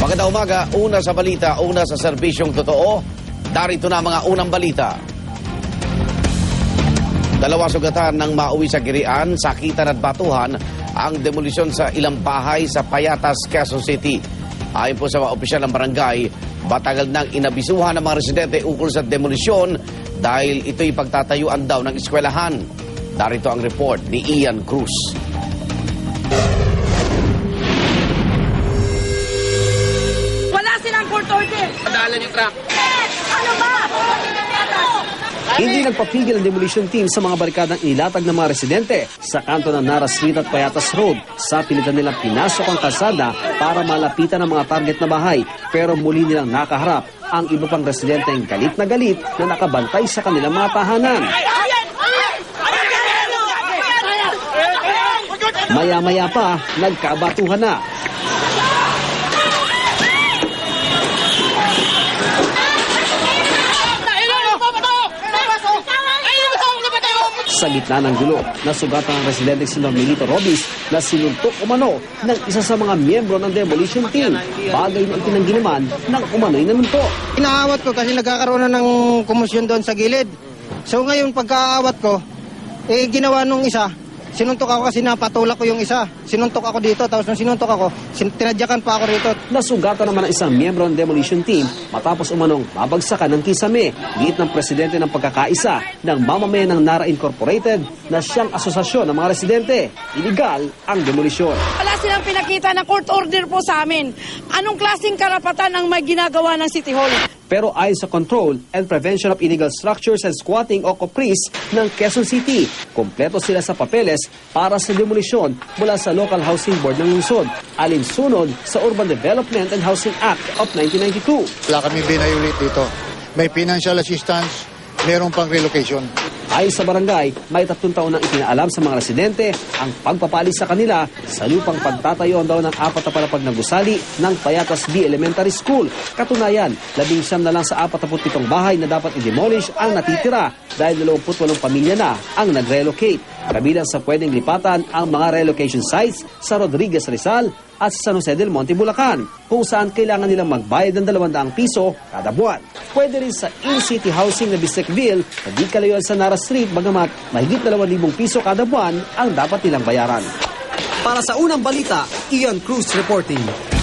Magandang umaga, una sa balita, una sa serbisyong totoo. Darito na mga unang balita. Dalawa sugatan ng mauwi sa Girian, sakitan at batuhan ang demolisyon sa ilang bahay sa Payatas, Quezon City. Ayon po sa mga opisyal ng barangay, matagal nang inabisuhan ng mga residente ukol sa demolisyon dahil ito'y pagtatayuan daw ng eskwelahan. Darito ang report ni Ian Cruz. Court order. Padalan yung truck. Ano ba? Hindi nagpapigil ang demolition team sa mga barikadang inilatag ng mga residente sa kanto ng Nara Street at Payatas Road. Sa pilitan nilang pinasok ang kalsada para malapitan ang mga target na bahay. Pero muli nilang nakaharap ang iba pang residenteng galit na nakabantay sa kanilang mga tahanan. Maya-maya pa, nagkabatuhan na. Sa gitna ng gulo, nasugatan ang residente si Milito Robis na sinuntok umano ng isa sa mga miyembro ng demolition team. Bagay na itinanggi naman ng umano'y nanuntok. Inaawat ko kasi nagkakaroon na ng kumusyon doon sa gilid. So ngayon pagkaawat ko, ginawa nung isa, sinuntok ako kasi napatulak ko yung isa. Sinuntok ako dito, tapos nung sinuntok ako, tinadyakan pa ako rito. Nasugatan naman ang isang miyembro ng demolition team matapos umanong mabagsakan ng kisame. Giit ng presidente ng pagkakaisa ng mamamayan ng Nara Incorporated na siyang asosasyon ng mga residente. Iligal ang demolisyon. Wala silang pinakita na court order po sa amin. Anong klaseng karapatan ang may ginagawa ng City Hall? Pero ayon sa Control and Prevention of Illegal Structures and Squatting o COPRIS ng Quezon City, kompleto sila sa papeles para sa demolisyon mula sa Local Housing Board ng lungsod, alinsunod sa Urban Development and Housing Act of 1992. Wala kami binayulit dito. May financial assistance, meron pang relocation. Ayon sa barangay, may 3 taon nang itinaalam sa mga residente ang pagpapalis sa kanila sa lupang pagtatayuan daw ng 4 na palapag na gusali ng Payatas B Elementary School. Katunayan, 19 na lang sa 47 bahay na dapat i-demolish ang natitira dahil 28 pamilya na ang nag-relocate. Kabilang sa pwedeng lipatan ang mga relocation sites sa Rodriguez Rizal at sa San Jose del Monte, Bulacan, kung saan kailangan nilang magbayad ng 200 piso kada buwan. Pwede rin sa in-city housing na Bisecville na di kalayuan sa Nara Street, bagamat mahigit 2,000 piso kada buwan ang dapat nilang bayaran. Para sa unang balita, Ian Cruz reporting.